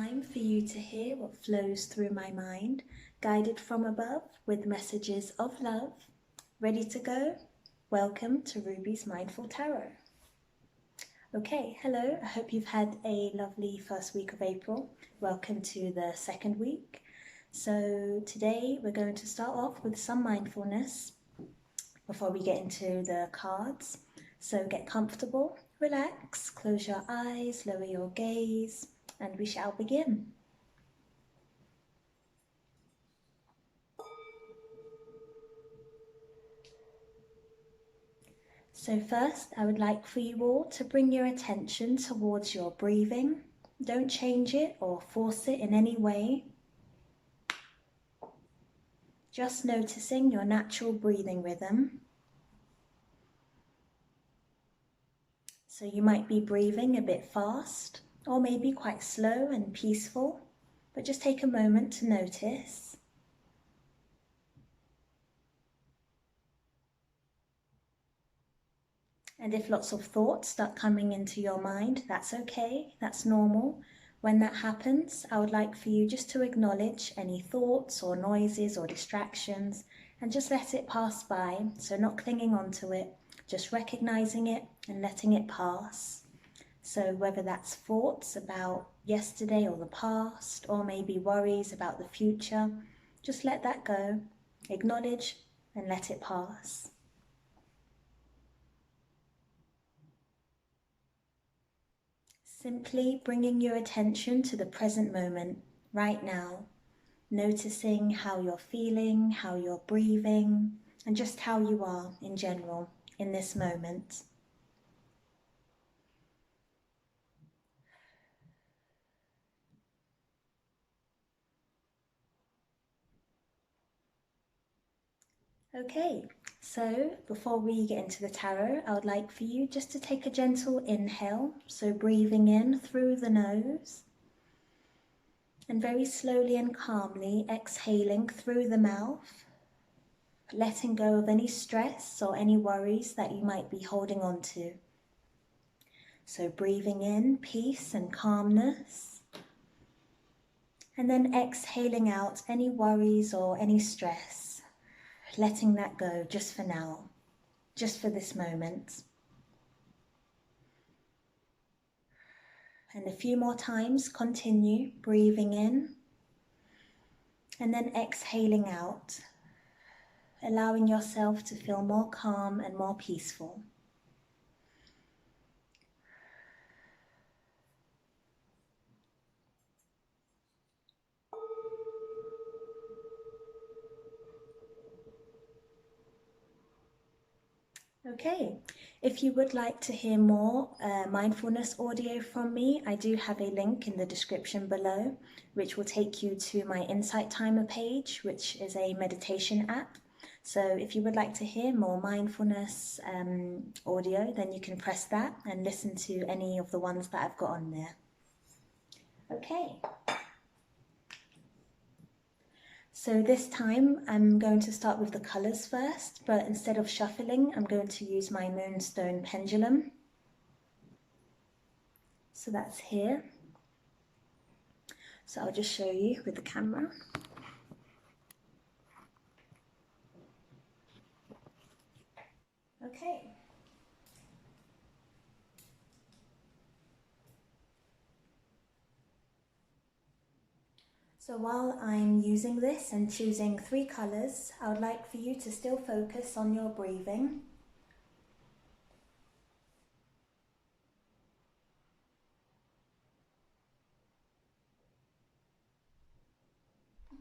time for you to hear what flows through my mind, guided from above with messages of love. Ready to go? Welcome to Ruby's Mindful Tarot. Okay, hello, I hope you've had a lovely first week of April. Welcome to the second week. So today we're going to start off with some mindfulness before we get into the cards. So get comfortable, relax, close your eyes, lower your gaze, and we shall begin. So first, I would like for you all to bring your attention towards your breathing. Don't change it or force it in any way. Just noticing your natural breathing rhythm. So you might be breathing a bit fast or maybe quite slow and peaceful, but just take a moment to notice. And if lots of thoughts start coming into your mind, that's okay, that's normal. When that happens, I would like for you just to acknowledge any thoughts or noises or distractions and just let it pass by. So not clinging onto it, just recognizing it and letting it pass. So whether that's thoughts about yesterday or the past, or maybe worries about the future, just let that go, acknowledge and let it pass. Simply bringing your attention to the present moment, right now, noticing how you're feeling, how you're breathing, and just how you are in general in this moment. Okay, so before we get into the tarot, I would like for you just to take a gentle inhale, so breathing in through the nose, and very slowly and calmly exhaling through the mouth, letting go of any stress or any worries that you might be holding on to. So breathing in peace and calmness, and then exhaling out any worries or any stress, letting that go just for now, just for this moment. And a few more times, continue breathing in and then exhaling out, allowing yourself to feel more calm and more peaceful. Okay, if you would like to hear more mindfulness audio from me, I do have a link in the description below, which will take you to my Insight Timer page, which is a meditation app. So if you would like to hear more mindfulness audio, then you can press that and listen to any of the ones that I've got on there. Okay. So this time I'm going to start with the colours first, but instead of shuffling, I'm going to use my Moonstone pendulum. So that's here. So I'll just show you with the camera. Okay. So while I'm using this and choosing 3 colours, I would like for you to still focus on your breathing.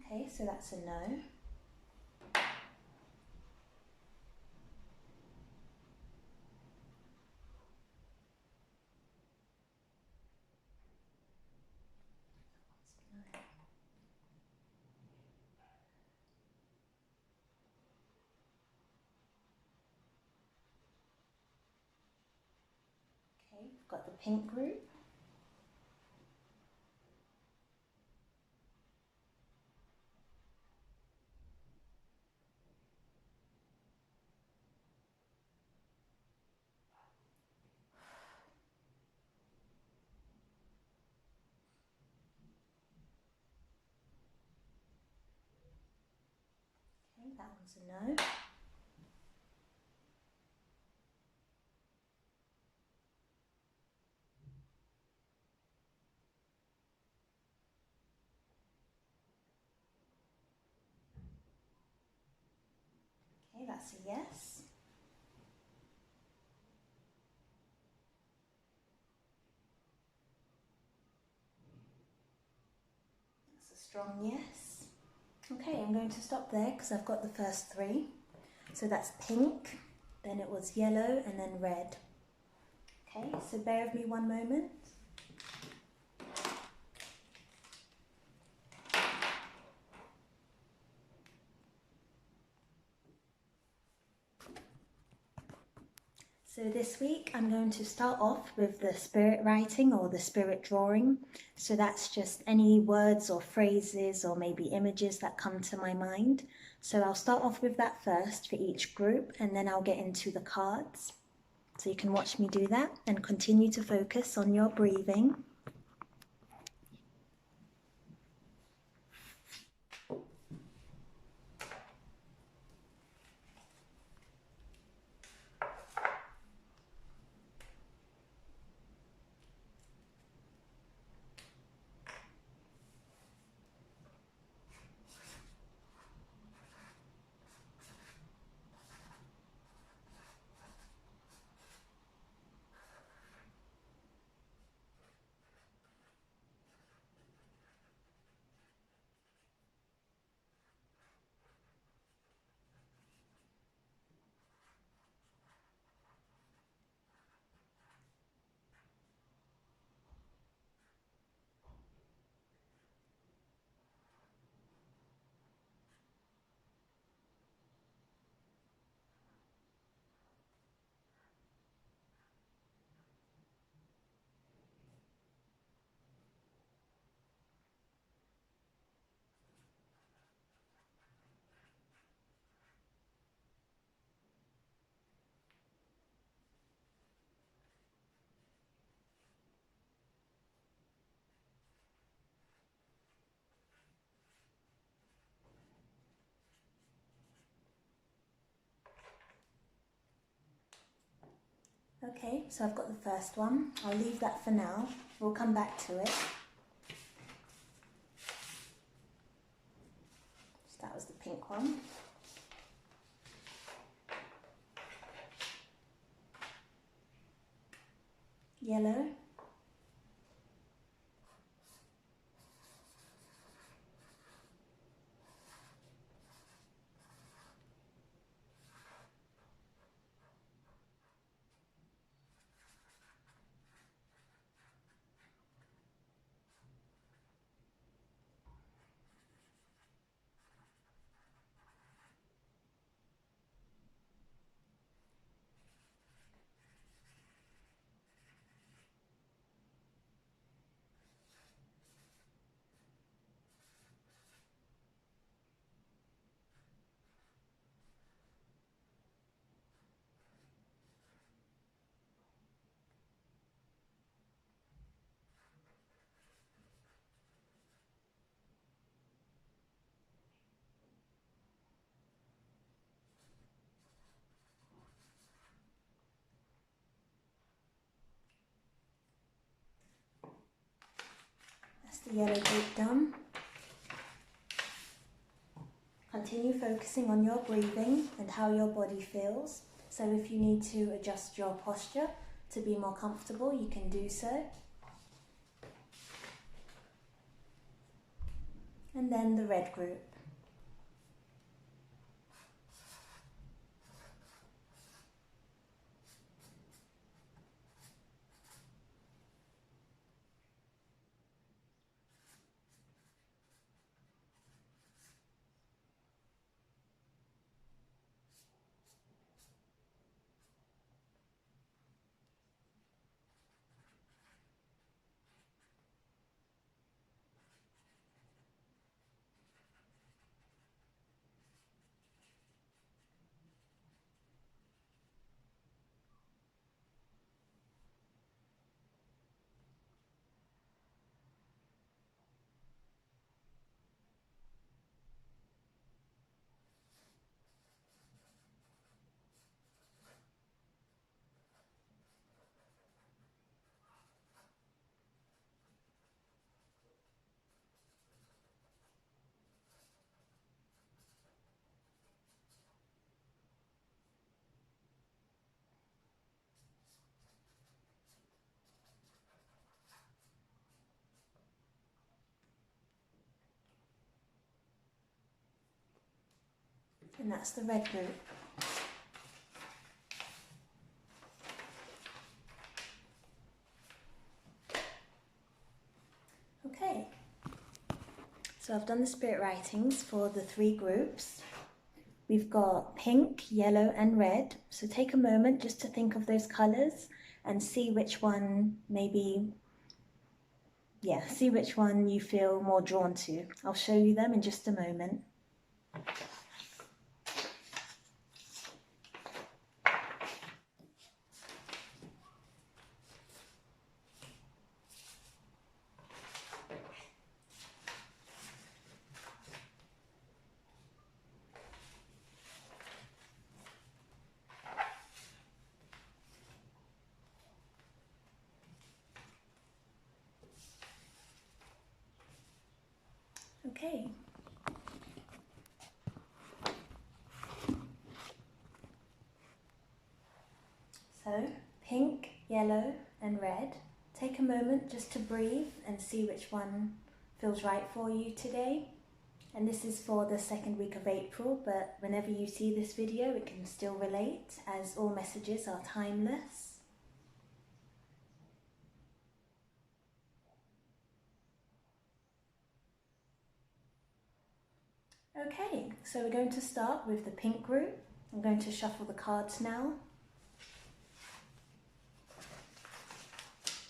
Okay, so that's a no. Okay, we've got the pink group. that one's a no. Okay, that's a yes. That's a strong yes. Okay, I'm going to stop there because I've got the first three. So that's pink, then it was yellow, and then red. Okay, so bear with me one moment. So this week I'm going to start off with the spirit writing or the spirit drawing. So that's just any words or phrases or maybe images that come to my mind. So I'll start off with that first for each group, and then I'll get into the cards. So you can watch me do that and continue to focus on your breathing. Okay, so I've got the first one. I'll leave that for now. We'll come back to it. So that was the pink one. Yellow. That's the yellow group done. Continue focusing on your breathing and how your body feels. So if you need to adjust your posture to be more comfortable, you can do so. And then the red group. and that's the red group. Okay, so I've done the spirit writings for the 3 groups. We've got pink, yellow and red, so take a moment just to think of those colours and see which one see which one you feel more drawn to. I'll show you them in just a moment. Okay. So, pink, yellow and red. Take a moment just to breathe and see which one feels right for you today. And this is for the 2nd week of April, but whenever you see this video, it can still relate, as all messages are timeless. Okay, so we're going to start with the pink group. I'm going to shuffle the cards now.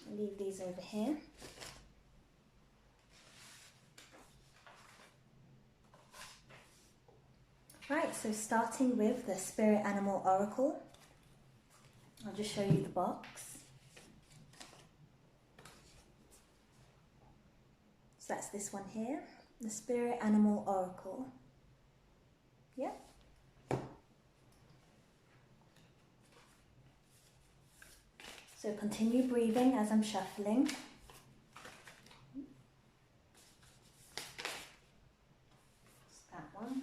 I'll leave these over here. Right, so starting with the Spirit Animal Oracle, I'll just show you the box. So that's this one here, the Spirit Animal Oracle. Yep. So continue breathing as I'm shuffling. That one.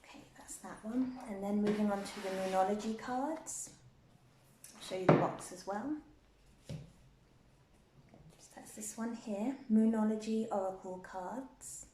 Okay, that's that one. And then moving on to the Moonology cards. I'll show you the box as well. So that's this one here, Moonology Oracle cards.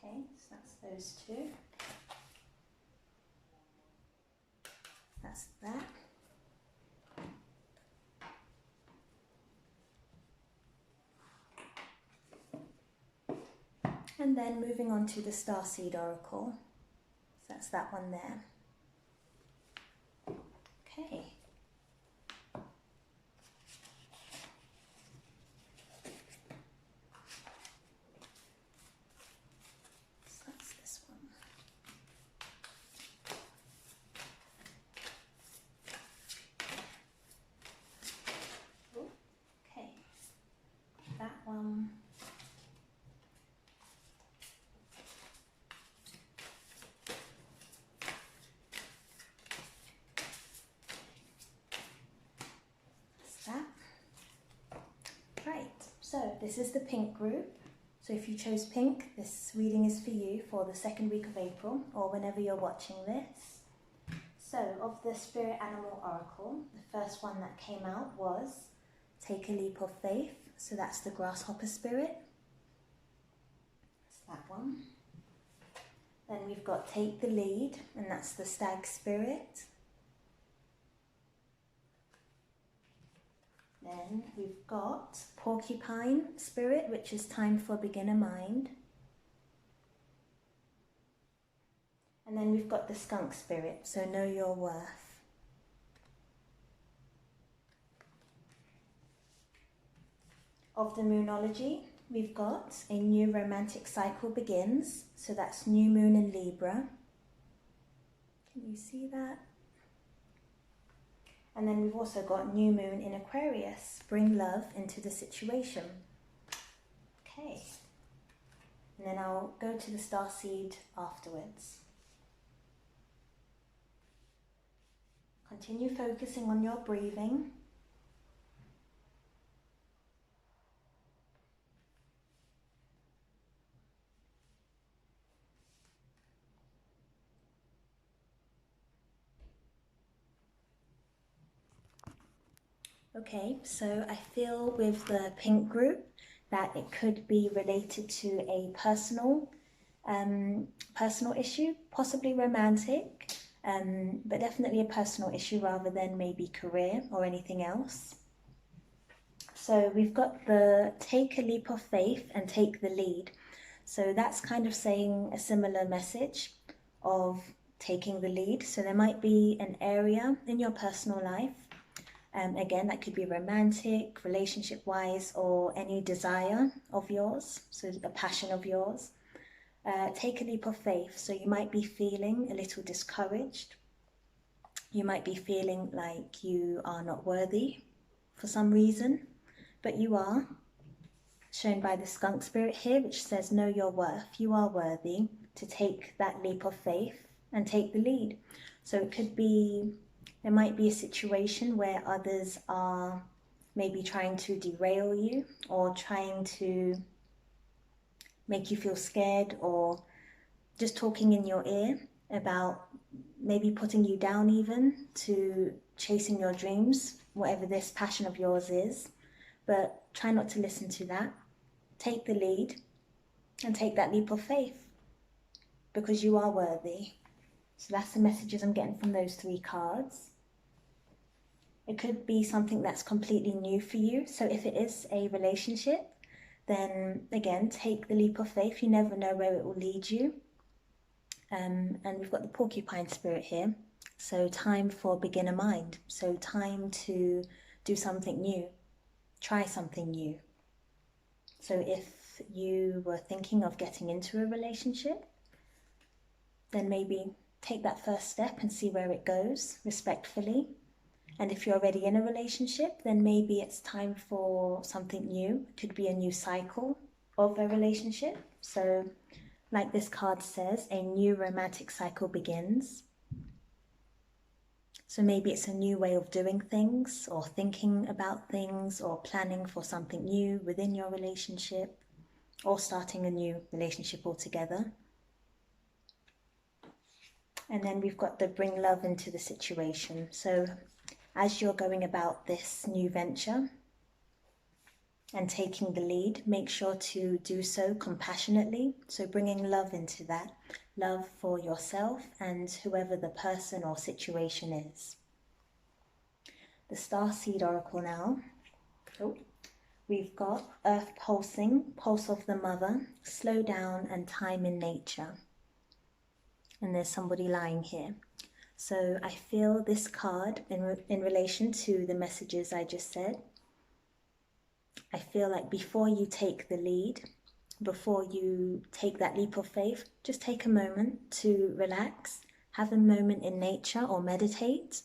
Okay, so that's those 2. That's that. And then moving on to the Starseed Oracle. So that's that one there. Okay. So that's this one. Okay. That one. Right, so this is the pink group. So if you chose pink, this reading is for you for the 2nd week of April, or whenever you're watching this. So of the Spirit Animal Oracle, the first one that came out was Take a Leap of Faith. So that's the Grasshopper Spirit. That's that one. Then we've got Take the Lead, and that's the Stag Spirit. Then we've got Porcupine Spirit, which is Time for Beginner Mind. And then we've got the Skunk Spirit, so Know Your Worth. Of the Moonology, we've got A New Romantic Cycle Begins, so that's New Moon in Libra. Can you see that? And then we've also got New Moon in Aquarius, Bring Love into the Situation. Okay. and then I'll go to the starseed afterwards. Continue focusing on your breathing. Okay, so I feel with the pink group that it could be related to a personal issue, possibly romantic, but definitely a personal issue rather than maybe career or anything else. So we've got the take a leap of faith and take the lead. So that's kind of saying a similar message of taking the lead. So there might be an area in your personal life, again, that could be romantic, relationship-wise, or any desire of yours, so a passion of yours. Take a leap of faith. So you might be feeling a little discouraged. You might be feeling like you are not worthy for some reason, but you are, shown by the skunk spirit here, which says know your worth. You are worthy to take that leap of faith and take the lead. So it could be, there might be a situation where others are maybe trying to derail you or trying to make you feel scared, or just talking in your ear about maybe putting you down even to chasing your dreams, whatever this passion of yours is. But try not to listen to that. Take the lead and take that leap of faith because you are worthy. So that's the messages I'm getting from those three cards. It could be something that's completely new for you. So if it is a relationship, then again, take the leap of faith. You never know where it will lead you. And we've got the porcupine spirit here. So time for beginner mind. So time to do something new. Try something new. So if you were thinking of getting into a relationship, then maybe take that first step and see where it goes respectfully. And if you're already in a relationship, then maybe it's time for something new. It could be a new cycle of a relationship. So like this card says, a new romantic cycle begins. So maybe it's a new way of doing things or thinking about things or planning for something new within your relationship or starting a new relationship altogether. And then we've got the bring love into the situation. So as you're going about this new venture and taking the lead, make sure to do so compassionately. So bringing love into that, love for yourself and whoever the person or situation is. The Starseed Oracle now. Oh, we've got Earth pulsing, pulse of the mother, slow down and time in nature. And there's somebody lying here. So I feel this card in relation to the messages I just said. I feel like before you take the lead, before you take that leap of faith, just take a moment to relax, have a moment in nature or meditate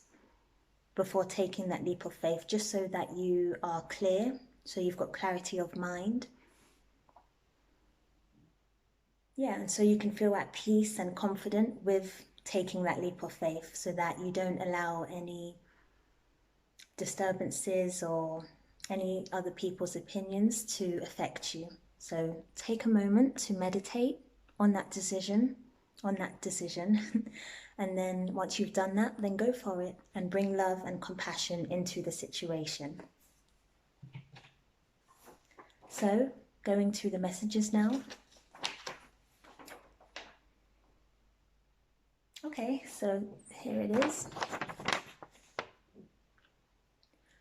before taking that leap of faith, just so that you are clear, so you've got clarity of mind. Yeah, and so you can feel at peace and confident with taking that leap of faith so that you don't allow any disturbances or any other people's opinions to affect you. So take a moment to meditate on that decision, and then once you've done that, then go for it and bring love and compassion into the situation. So going through the messages now. Okay, so here it is.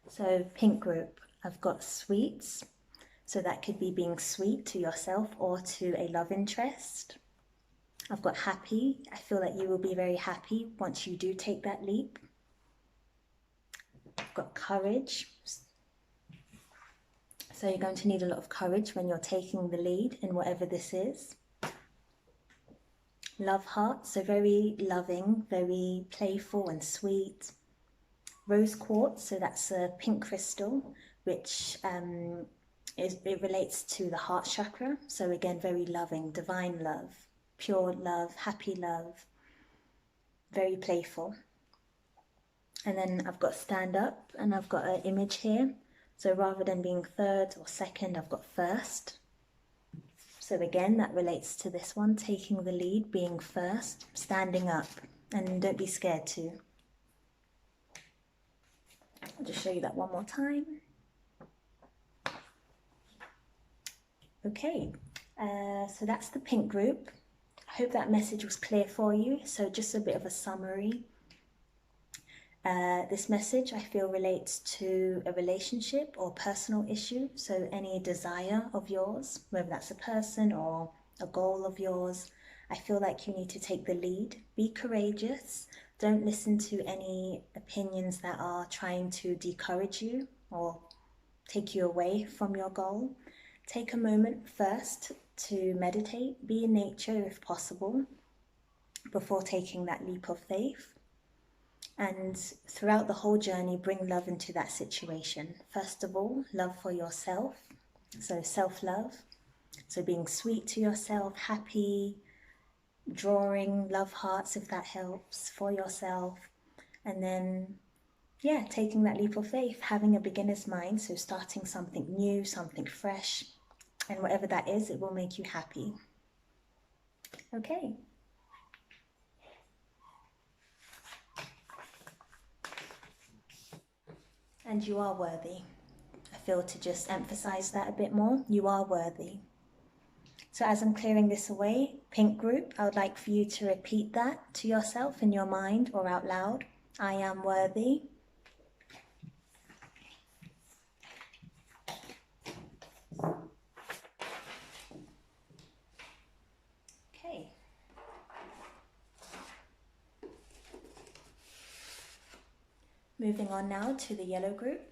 So pink group, I've got sweets. So that could be being sweet to yourself or to a love interest. I've got happy. I feel like you will be very happy once you do take that leap. I've got courage. So you're going to need a lot of courage when you're taking the lead in whatever this is. Love heart, so very loving, very playful and sweet. Rose quartz, so that's a pink crystal, which it relates to the heart chakra. So again, very loving, divine love, pure love, happy love, very playful. And then I've got stand up, and I've got an image here. So rather than being third or second, I've got first. So again, that relates to this one, taking the lead, being first, standing up, and don't be scared to. I'll just show you that one more time. Okay, so that's the pink group. I hope that message was clear for you. So just a bit of a summary. This message, I feel, relates to a relationship or personal issue. So any desire of yours, whether that's a person or a goal of yours, I feel like you need to take the lead. Be courageous. Don't listen to any opinions that are trying to discourage you or take you away from your goal. Take a moment first to meditate. Be in nature if possible before taking that leap of faith. And throughout the whole journey, bring love into that situation. First of all, love for yourself. So self-love. So being sweet to yourself, happy, drawing love hearts if that helps for yourself. And then, yeah, taking that leap of faith, having a beginner's mind. So starting something new, something fresh. And whatever that is, it will make you happy. Okay. And you are worthy. I feel to just emphasize that a bit more. You are worthy. So as I'm clearing this away, pink group, I would like for you to repeat that to yourself in your mind or out loud. I am worthy. Okay. Moving on now to the yellow group.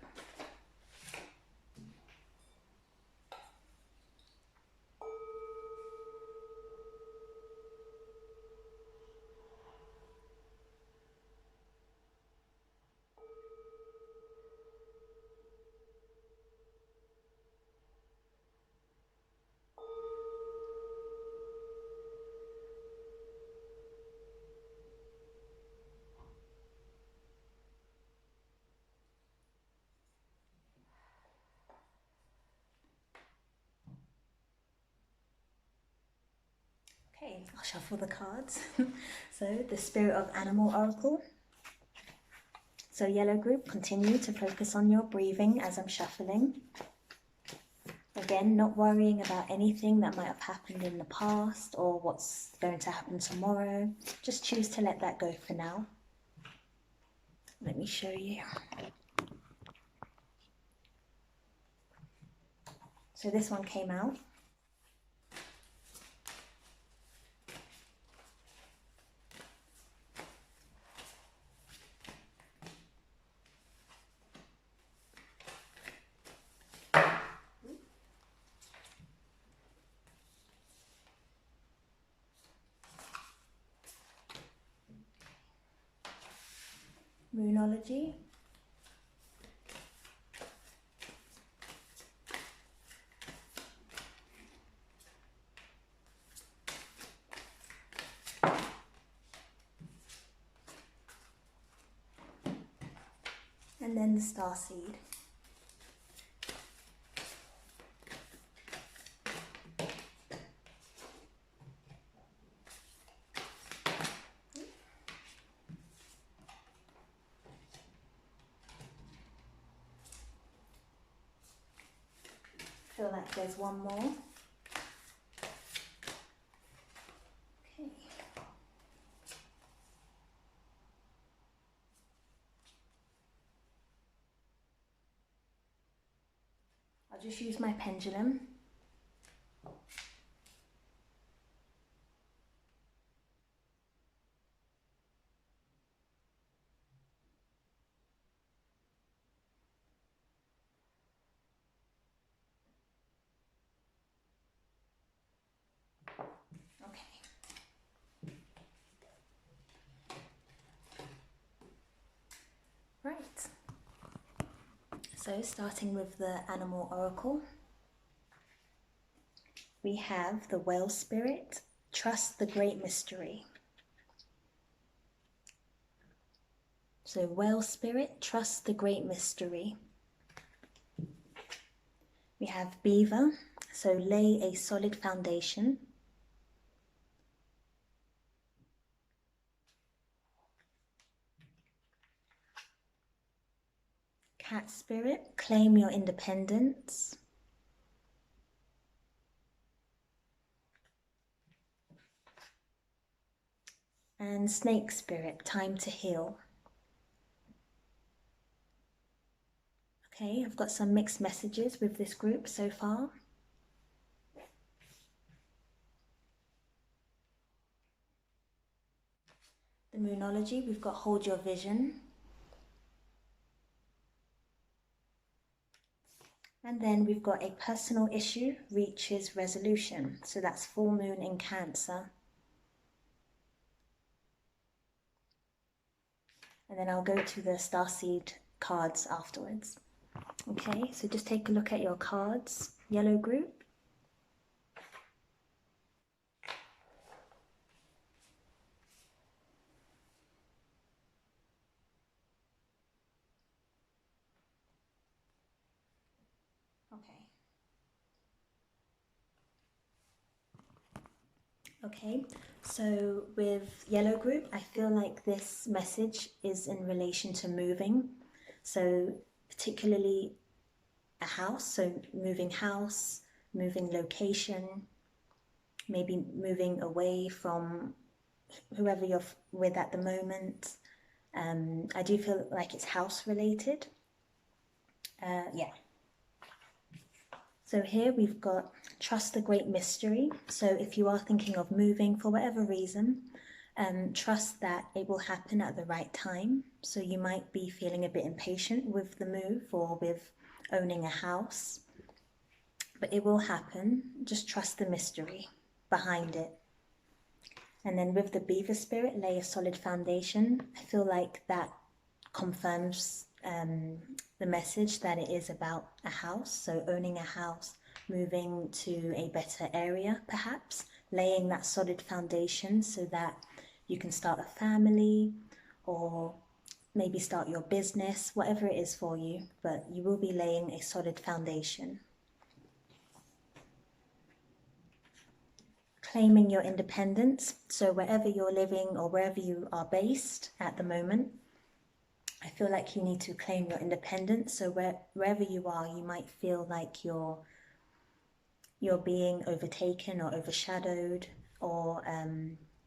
Okay, I'll shuffle the cards. So the Spirit of Animal Oracle. So yellow group, continue to focus on your breathing as I'm shuffling. Again, not worrying about anything that might have happened in the past or what's going to happen tomorrow. Just choose to let that go for now. Let me show you. So this one came out. Moonology. And then the Starseed. Feel like there's one more. Okay. I'll just use my pendulum. Okay. Right. So starting with the Animal Oracle. we have the Well Spirit, trust the great mystery. So Well Spirit, trust the great mystery. We have Beaver, so lay a solid foundation. Cat Spirit, claim your independence. And Snake Spirit, time to heal. Okay, I've got some mixed messages with this group so far. The Moonology, we've got Hold Your Vision. And then we've got a personal issue reaches resolution. So that's full moon in Cancer. And then I'll go to the starseed cards afterwards. Okay, so just take a look at your cards, yellow group. Okay, so with yellow group, I feel like this message is in relation to moving. So particularly a house, so moving house, moving location, maybe moving away from whoever you're with at the moment. I do feel like it's house related. Yeah. So here we've got trust the great mystery. So if you are thinking of moving for whatever reason, trust that it will happen at the right time. So you might be feeling a bit impatient with the move or with owning a house, but it will happen. Just trust the mystery behind it. And then with the Beaver Spirit, lay a solid foundation. I feel like that confirms the message that it is about a house. So owning a house, moving to a better area perhaps, laying that solid foundation so that you can start a family or maybe start your business, whatever it is for you, but you will be laying a solid foundation. Claiming your independence. So wherever you're living or wherever you are based at the moment, I feel like you need to claim your independence. So wherever you are, you might feel like you're being overtaken or overshadowed, or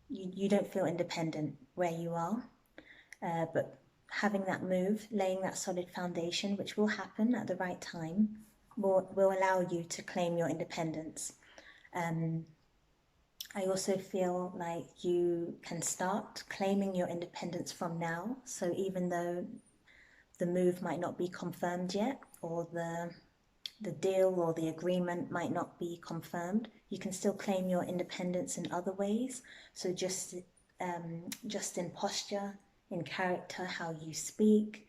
you don't feel independent where you are. But having that move, laying that solid foundation, which will happen at the right time, will allow you to claim your independence. I also feel like you can start claiming your independence from now. So even though the move might not be confirmed yet, or the deal or the agreement might not be confirmed, you can still claim your independence in other ways. So just in posture, in character, how you speak,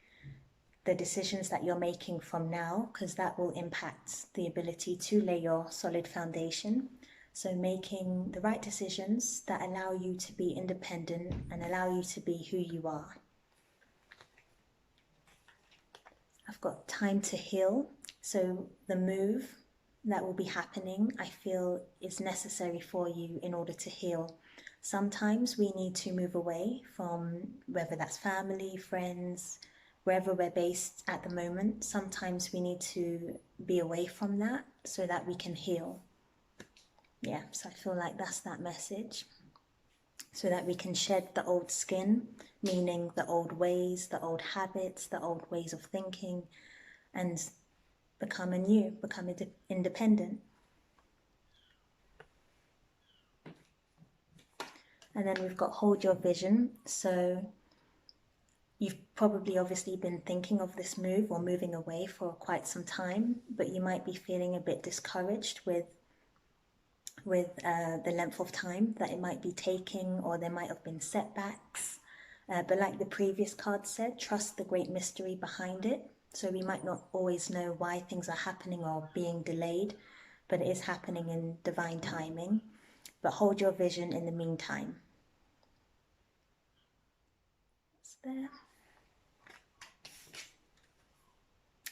the decisions that you're making from now, because that will impact the ability to lay your solid foundation. So making the right decisions that allow you to be independent and allow you to be who you are. I've got time to heal. So the move that will be happening, I feel, is necessary for you in order to heal. Sometimes we need to move away from, whether that's family, friends, wherever we're based at the moment. Sometimes we need to be away from that so that we can heal. Yeah, so I feel like that's that message. So that we can shed the old skin, meaning the old ways, the old habits, the old ways of thinking, and become anew, become independent. And then we've got hold your vision. So you've probably obviously been thinking of this move or moving away for quite some time, but you might be feeling a bit discouraged with the length of time that it might be taking, or there might have been setbacks. But like the previous card said, trust the great mystery behind it. So we might not always know why things are happening or being delayed, but it is happening in divine timing. But hold your vision in the meantime. It's there.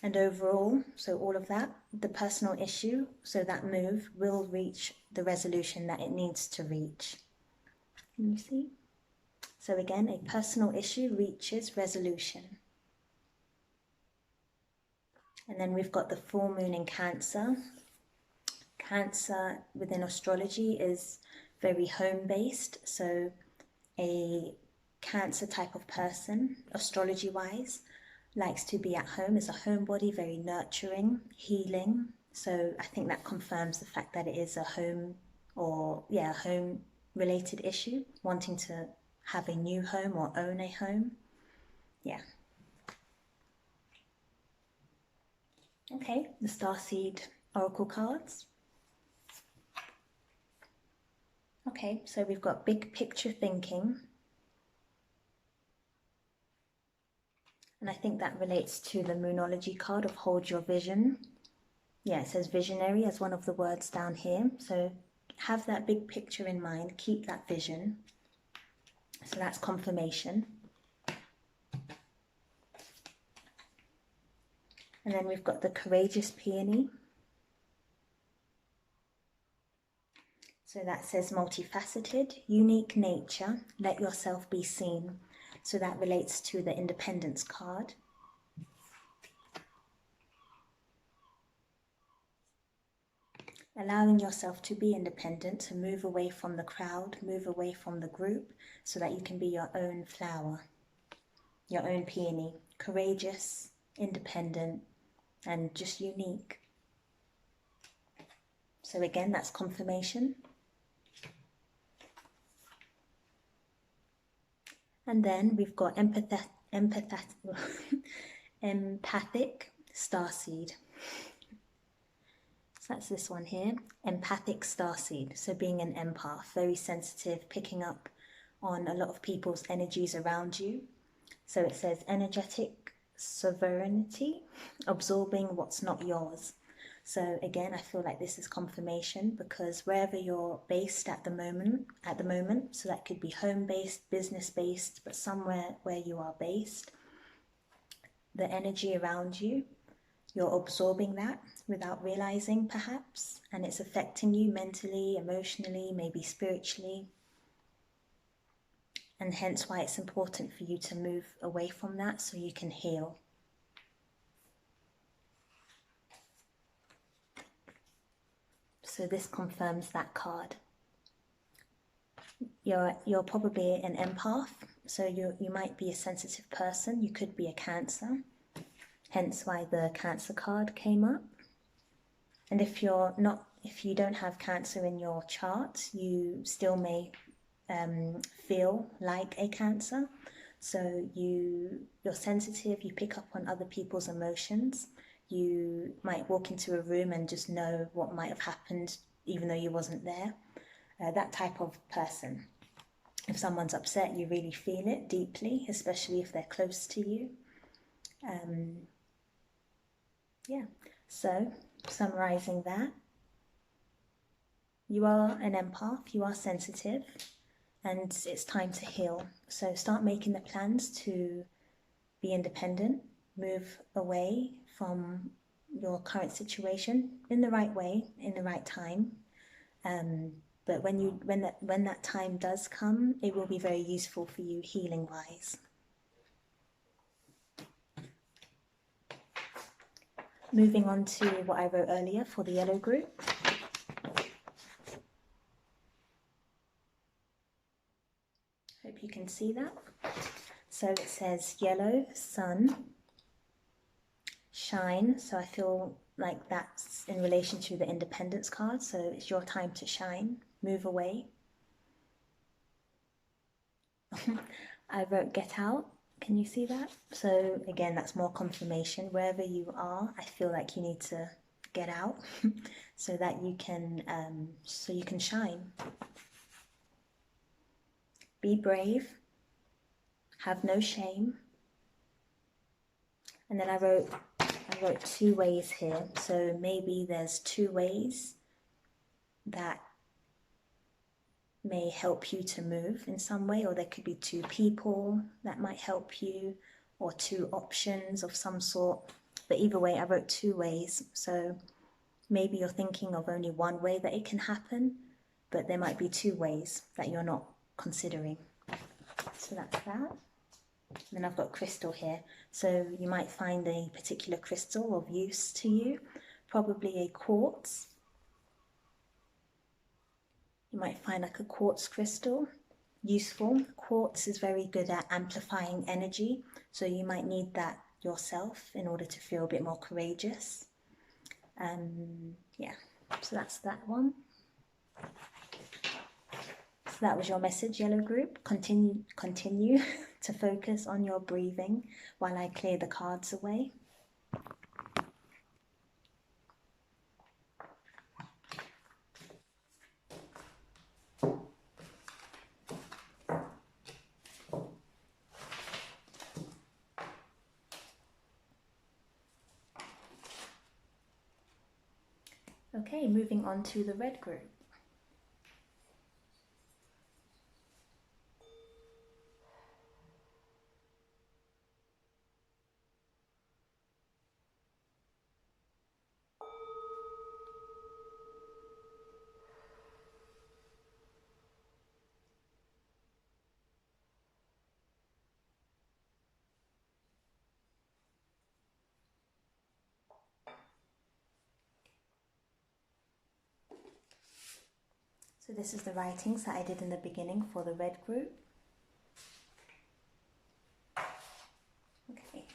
And overall, so all of that, the personal issue, so that move will reach the resolution that it needs to reach. Can you see? So again, a personal issue reaches resolution. And then we've got the full moon in Cancer. Cancer within astrology is very home-based, so a Cancer type of person, astrology-wise, likes to be at home, is a homebody, very nurturing, healing. So I think that confirms the fact that it is a home, or yeah, home related issue, wanting to have a new home or own a home. Yeah. Okay, the Starseed Oracle cards. Okay, so we've got big picture thinking. And I think that relates to the Moonology card of hold your vision. Yeah, it says visionary as one of the words down here. So have that big picture in mind, keep that vision. So that's confirmation. And then we've got the courageous peony. So that says multifaceted, unique nature, let yourself be seen. So that relates to the independence card. Allowing yourself to be independent, to move away from the crowd, move away from the group, so that you can be your own flower, your own peony. Courageous, independent, and just unique. So again, that's confirmation. And then we've got empathic starseed. So that's this one here, empathic starseed. So being an empath, very sensitive, picking up on a lot of people's energies around you. So it says energetic sovereignty, absorbing what's not yours. So again, I feel like this is confirmation, because wherever you're based at the moment, so that could be home-based, business-based, but somewhere where you are based, the energy around you, you're absorbing that without realizing perhaps, and it's affecting you mentally, emotionally, maybe spiritually. And hence why it's important for you to move away from that so you can heal. So this confirms that card. You're probably an empath, so you might be a sensitive person. You could be a Cancer, hence why the Cancer card came up. And if you don't have Cancer in your chart, you still may feel like a Cancer. So you're sensitive, you pick up on other people's emotions. You might walk into a room and just know what might have happened even though you wasn't there. That type of person. If someone's upset, you really feel it deeply, especially if they're close to you. Yeah, so summarizing that, you are an empath, you are sensitive, and it's time to heal. So start making the plans to be independent, move away from your current situation in the right way, in the right time. But when that time does come, it will be very useful for you healing wise. Moving on to what I wrote earlier for the yellow group. Hope you can see that. So it says yellow, sun, shine. So I feel like that's in relation to the independence card. So it's your time to shine, move away. I wrote get out. Can you see that? So again, that's more confirmation. Wherever you are, I feel like you need to get out so that you can shine. Be brave. Have no shame. And then I wrote 2 ways here. So maybe there's 2 ways that may help you to move in some way, or there could be two people that might help you, or two options of some sort. But either way, I wrote two ways, so maybe you're thinking of only one way that it can happen, but there might be two ways that you're not considering. So that's that. And then I've got crystal here, so you might find a particular crystal of use to you, probably a quartz. You might find like a quartz crystal useful. Quartz is very good at amplifying energy, so you might need that yourself in order to feel a bit more courageous. Yeah, so that's that one. So that was your message, yellow group. Continue to focus on your breathing while I clear the cards away. Okay, moving on to the red group. So this is the writings that I did in the beginning for the red group. Okay.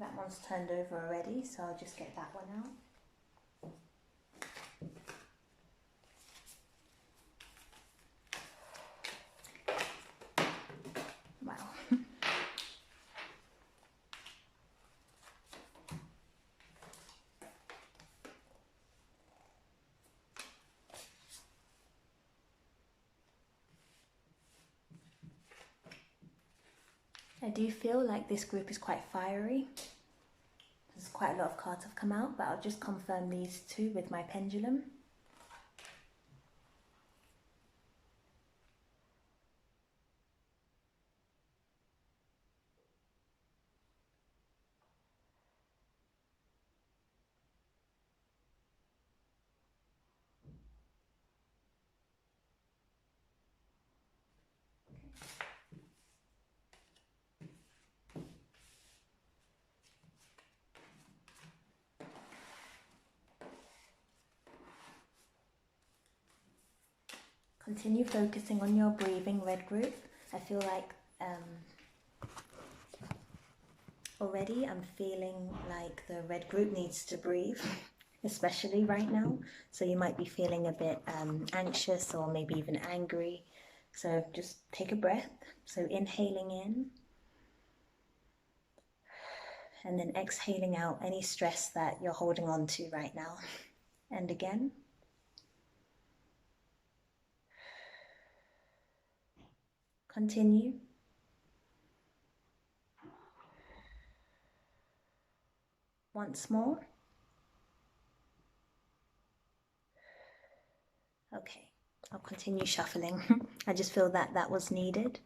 That one's turned over already, so I'll just get that one out. Wow. I do feel like this group is quite fiery. There's quite a lot of cards have come out, but I'll just confirm these two with my pendulum. Continue focusing on your breathing, red group. I feel like already I'm feeling like the red group needs to breathe, especially right now. So you might be feeling a bit anxious or maybe even angry. So just take a breath. So inhaling in and then exhaling out any stress that you're holding on to right now. And again. Continue. Once more. Okay, I'll continue shuffling. I just feel that that was needed.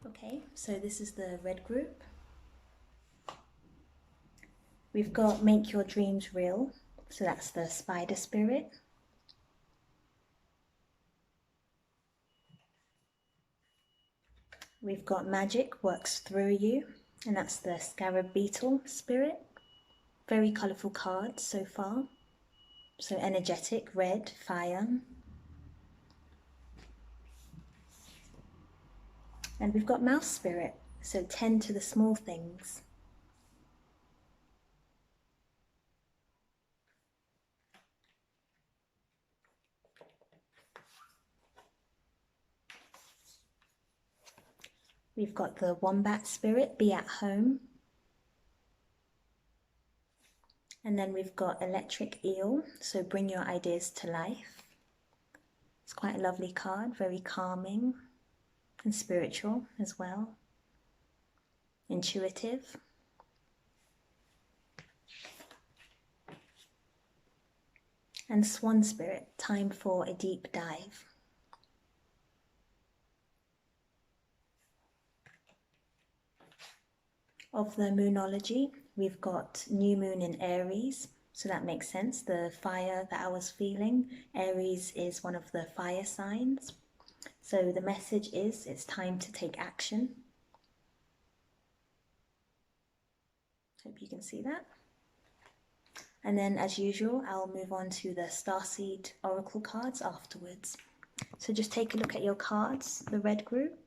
Okay, so this is the red group. We've got Make Your Dreams Real, so that's the spider spirit. We've got Magic Works Through You, and that's the scarab beetle spirit. Very colourful cards so far. So energetic, red, fire. And we've got mouse spirit, so tend to the small things. We've got the wombat spirit, be at home. And then we've got electric eel, so bring your ideas to life. It's quite a lovely card, very calming and spiritual as well. Intuitive. And swan spirit, time for a deep dive. Of the moonology, we've got new moon in Aries, so that makes sense. The fire that I was feeling, Aries is one of the fire signs. So the message is it's time to take action. Hope you can see that. And then as usual, I'll move on to the Starseed Oracle cards afterwards. So just take a look at your cards, the red group.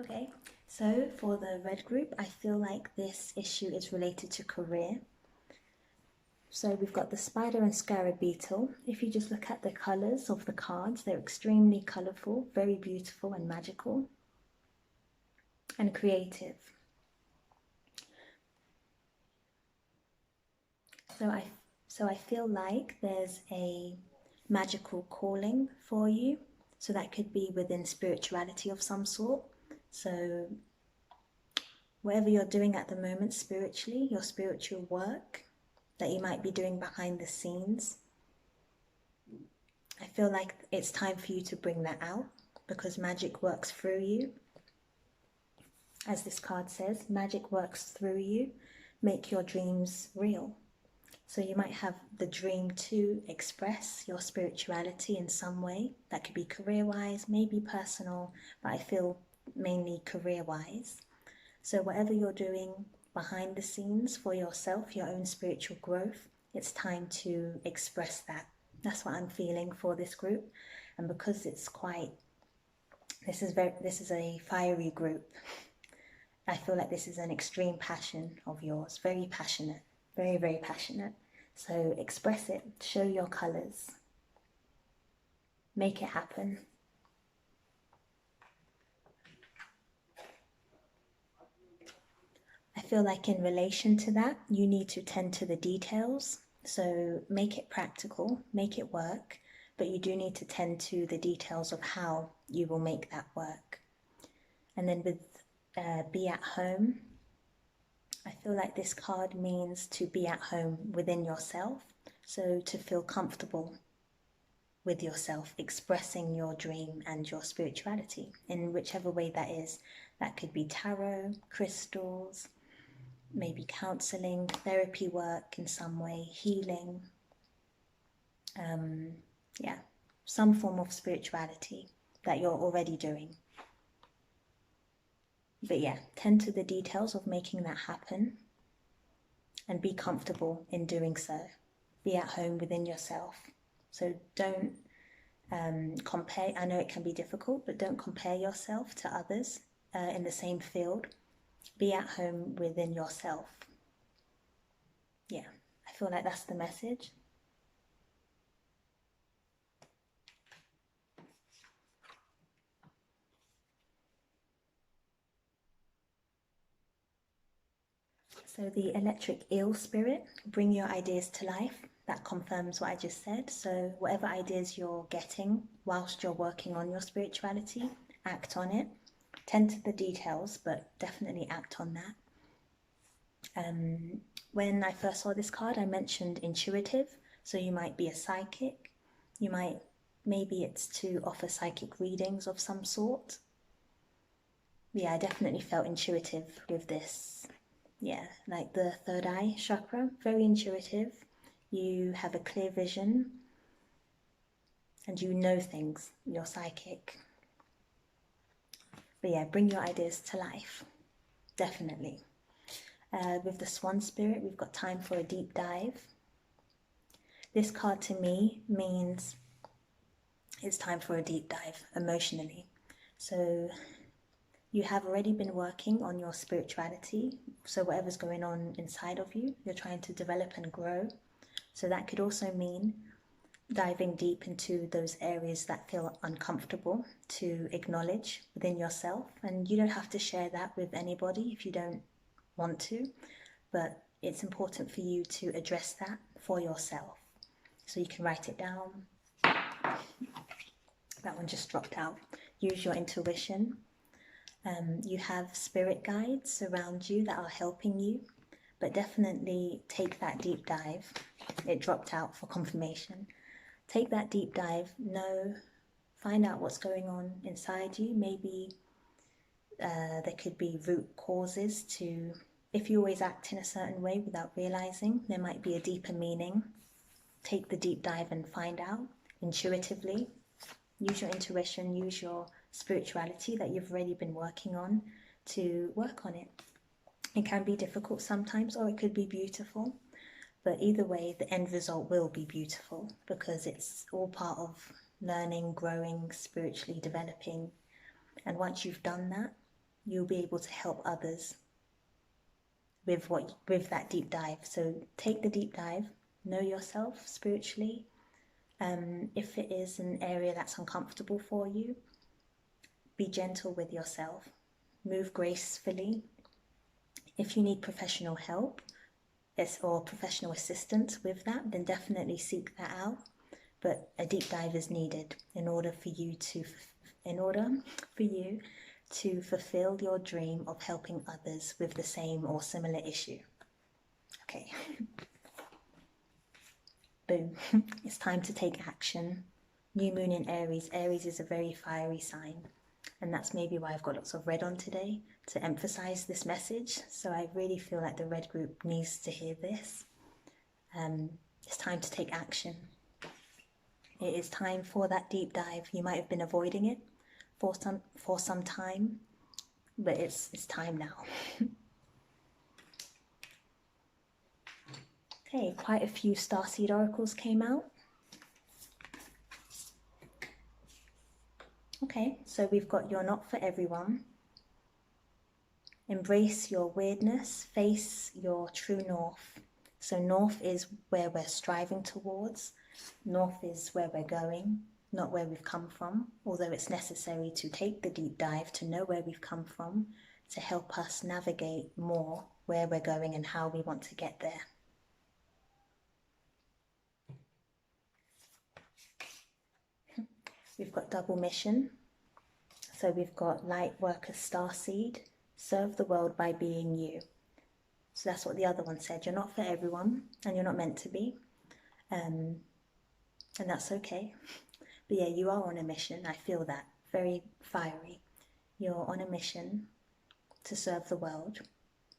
Okay, so for the red group, I feel like this issue is related to career. So we've got the spider and scarab beetle. If you just look at the colours of the cards, they're extremely colourful, very beautiful and magical and creative. So I feel like there's a magical calling for you. So that could be within spirituality of some sort. So whatever you're doing at the moment spiritually, your spiritual work that you might be doing behind the scenes, I feel like it's time for you to bring that out because magic works through you. As this card says, magic works through you. Make your dreams real. So you might have the dream to express your spirituality in some way. That could be career-wise, maybe personal, but I feel mainly career-wise. So whatever you're doing behind the scenes for yourself, your own spiritual growth, it's time to express that. That's what I'm feeling for this group. And because it's quite, this is a fiery group. I feel like this is an extreme passion of yours, very passionate, very, very passionate. So express it, show your colours, make it happen. I feel like in relation to that, you need to tend to the details. So make it practical, make it work, but you do need to tend to the details of how you will make that work. And then with be at home, I feel like this card means to be at home within yourself. So to feel comfortable with yourself, expressing your dream and your spirituality in whichever way that is. That could be tarot, crystals, maybe counseling, therapy work in some way, healing. Yeah, some form of spirituality that you're already doing. But yeah, tend to the details of making that happen and be comfortable in doing so. Be at home within yourself. So don't compare. I know it can be difficult, but don't compare yourself to others in the same field. Be at home within yourself. Yeah, I feel like that's the message. So the electric eel spirit, bring your ideas to life. That confirms what I just said. So whatever ideas you're getting whilst you're working on your spirituality, act on it. Tend to the details, but definitely act on that. When I first saw this card, I mentioned intuitive. So you might be a psychic. Maybe it's to offer psychic readings of some sort. Yeah, I definitely felt intuitive with this. Yeah, like the third eye chakra, very intuitive. You have a clear vision and you know things. You're psychic. But yeah, bring your ideas to life. Definitely. With the swan spirit, we've got time for a deep dive. This card to me means it's time for a deep dive emotionally. So you have already been working on your spirituality. So whatever's going on inside of you, you're trying to develop and grow. So that could also mean diving deep into those areas that feel uncomfortable to acknowledge within yourself. And you don't have to share that with anybody if you don't want to, but it's important for you to address that for yourself. So you can write it down. That one just dropped out. Use your intuition. You have spirit guides around you that are helping you, but definitely take that deep dive. It dropped out for confirmation. Take that deep dive, find out what's going on inside you. Maybe there could be root causes to, if you always act in a certain way without realizing, there might be a deeper meaning. Take the deep dive and find out intuitively. Use your intuition, use your spirituality that you've already been working on to work on it. It can be difficult sometimes, or it could be beautiful. But either way, the end result will be beautiful because it's all part of learning, growing, spiritually developing. And once you've done that, you'll be able to help others with that deep dive. So take the deep dive, know yourself spiritually. If it is an area that's uncomfortable for you, be gentle with yourself. Move gracefully. If you need professional help, or professional assistance with that, then definitely seek that out. But a deep dive is needed in order for you to fulfill your dream of helping others with the same or similar issue. Okay. Boom. It's time to take action. New moon in Aries. Aries is a very fiery sign. And that's maybe why I've got lots of red on today, to emphasize this message. So I really feel like the red group needs to hear this. It's time to take action. It is time for that deep dive. You might have been avoiding it for some time, but it's time now. Okay, quite a few starseed oracles came out. Okay, so we've got You're Not For Everyone. Embrace your weirdness, face your true north. So north is where we're striving towards. North is where we're going, not where we've come from, although it's necessary to take the deep dive to know where we've come from to help us navigate more where we're going and how we want to get there. We've got double mission. So we've got light worker starseed, serve the world by being you. So that's what the other one said. You're not for everyone and you're not meant to be. And that's okay. But yeah, you are on a mission. I feel that. Very fiery. You're on a mission to serve the world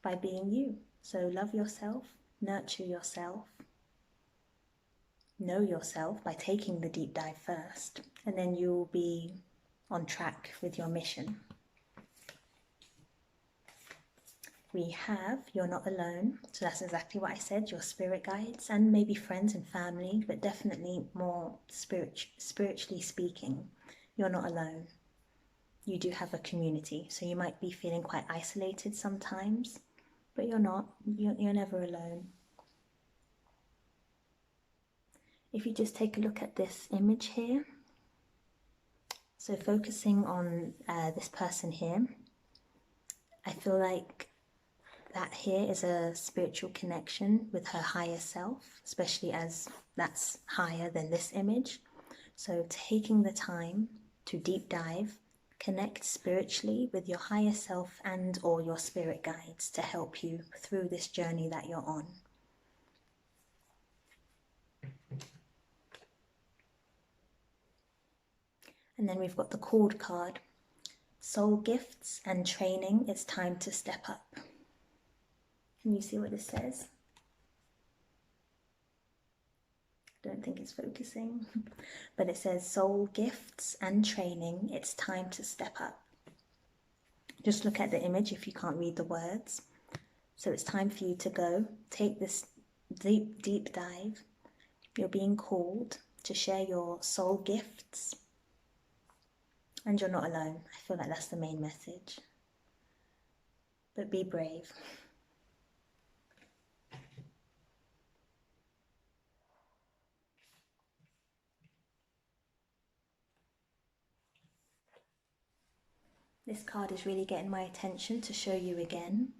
by being you. So love yourself, nurture yourself, know yourself by taking the deep dive first, and then you'll be on track with your mission. We have You're Not Alone. So that's exactly what I said, your spirit guides and maybe friends and family, but definitely more spiritually speaking, you're not alone. you do have a community. So you might be feeling quite isolated sometimes, but you're not. You're never alone. If you just take a look at this image here, so focusing on this person here, I feel like that here is a spiritual connection with her higher self, especially as that's higher than this image. So taking the time to deep dive, connect spiritually with your higher self and or your spirit guides to help you through this journey that you're on. And then we've got the called card. Soul gifts and training, it's time to step up. Can you see what it says? Don't think it's focusing, but it says soul gifts and training, it's time to step up. Just look at the image if you can't read the words. So it's time for you to go, take this deep dive. You're being called to share your soul gifts, and you're not alone. I feel like that's the main message. But be brave. This card is really getting my attention to show you again.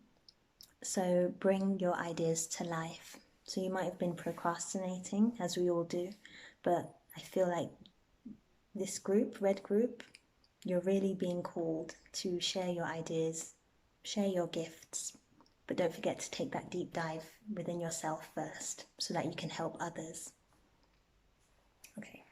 So bring your ideas to life. So you might have been procrastinating, as we all do, but I feel like this group, red group, you're really being called to share your ideas, share your gifts, but don't forget to take that deep dive within yourself first so that you can help others. Okay.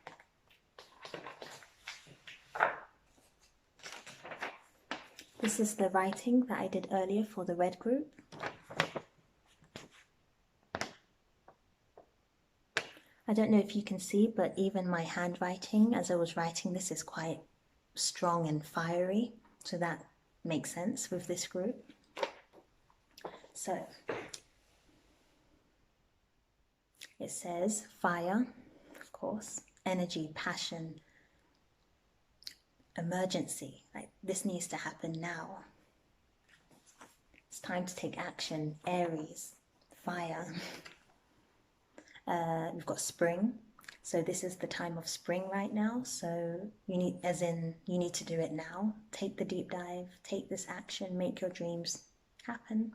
This is the writing that I did earlier for the red group. I don't know if you can see, but even my handwriting as I was writing this is quite strong and fiery, so that makes sense with this group. So it says fire, of course, energy, passion, emergency, like this needs to happen now. It's time to take action. Aries, fire. We've got spring, so this is the time of spring right now, so you need, as in you need to do it now. Take the deep dive, take this action, make your dreams happen.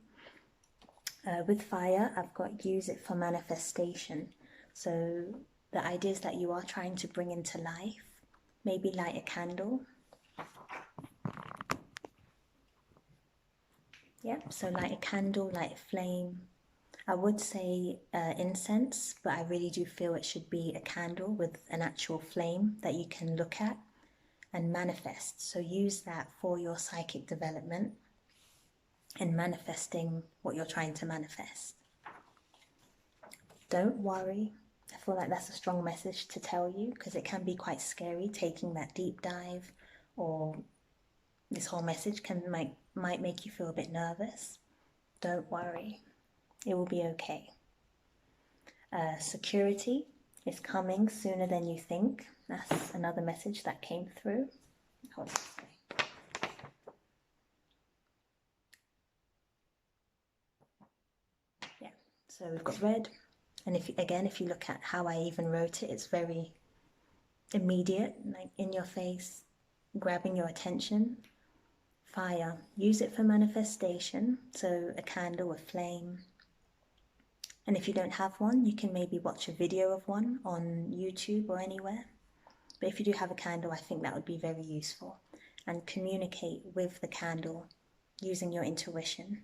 With fire, I've got use it for manifestation. So the ideas that you are trying to bring into life, maybe light a candle. Yep, so light a candle, light a flame. I would say incense, but I really do feel it should be a candle with an actual flame that you can look at and manifest. So use that for your psychic development and manifesting what you're trying to manifest. Don't worry. I feel like that's a strong message to tell you, because it can be quite scary taking that deep dive, or this whole message might make you feel a bit nervous. Don't worry. It will be okay. Security is coming sooner than you think. That's another message that came through. Hold on. Yeah, so we've got red. And if you look at how I even wrote it, it's very immediate, like in your face, grabbing your attention. Fire, use it for manifestation. So a candle, a flame. And if you don't have one, you can maybe watch a video of one on YouTube or anywhere. But if you do have a candle, I think that would be very useful. And communicate with the candle using your intuition.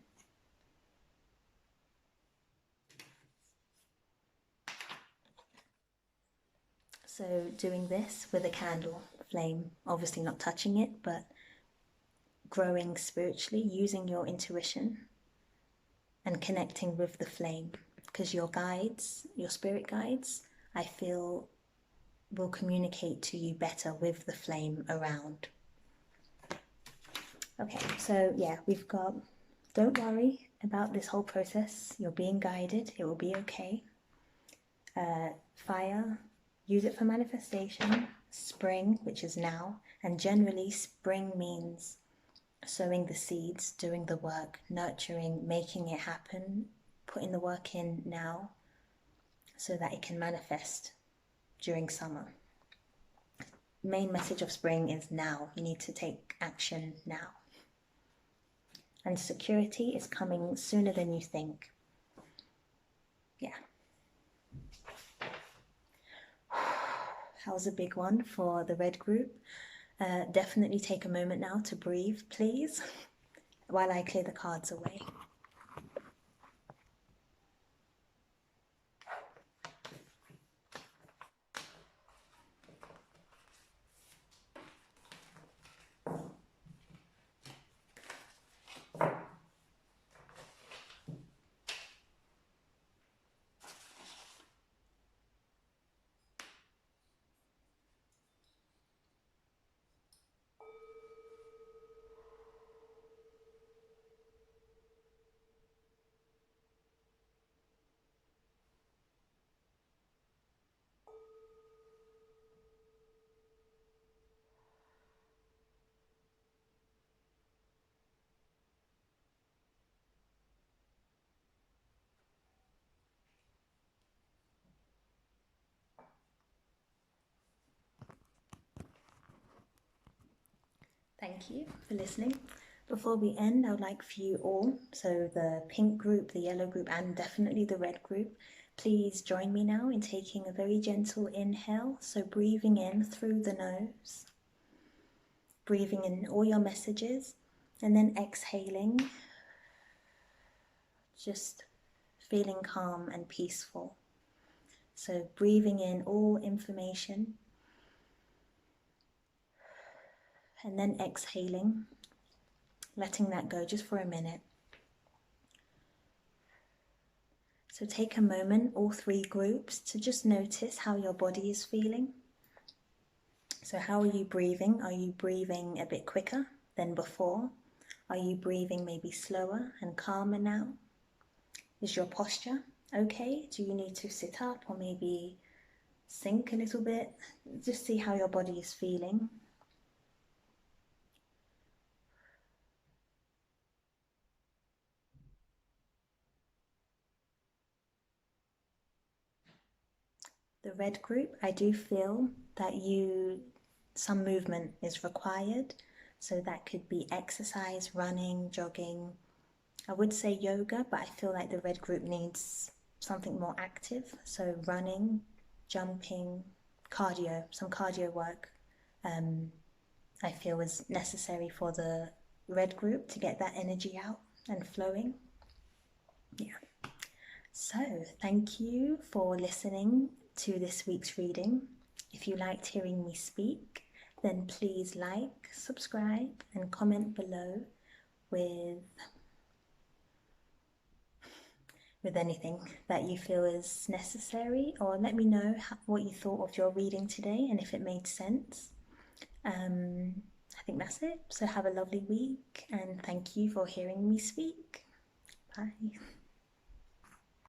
So doing this with a candle, flame, obviously not touching it, but growing spiritually, using your intuition and connecting with the flame. Because your guides, your spirit guides, I feel will communicate to you better with the flame around. Okay, so yeah, we've got, don't worry about this whole process. You're being guided. It will be okay. Fire, use it for manifestation. spring, which is now, and generally spring means sowing the seeds, doing the work, nurturing, making it happen, putting the work in now so that it can manifest during summer. Main message of spring is now. You need to take action now. And security is coming sooner than you think. Yeah. That was a big one for the red group. Definitely take a moment now to breathe, please, while I clear the cards away. Thank you for listening. Before we end, I would like for you all, so the pink group, the yellow group, and definitely the red group, please join me now in taking a very gentle inhale. So breathing in through the nose, breathing in all your messages, and then exhaling, just feeling calm and peaceful. So breathing in all information, and then exhaling, letting that go just for a minute. So take a moment, all three groups, to just notice how your body is feeling. So how are you breathing? Are you breathing a bit quicker than before? Are you breathing maybe slower and calmer now? Is your posture okay? Do you need to sit up or maybe sink a little bit? Just see how your body is feeling. The red group, I do feel that some movement is required. So that could be exercise, running, jogging. I would say yoga, but I feel like the red group needs something more active. So running, jumping, cardio, some cardio work I feel is necessary for the red group to get that energy out and flowing. Yeah. So thank you for listening to this week's reading. If you liked hearing me speak, then please like, subscribe, and comment below with anything that you feel is necessary, or let me know what you thought of your reading today and if it made sense. I think that's it. So have a lovely week, and thank you for hearing me speak. Bye.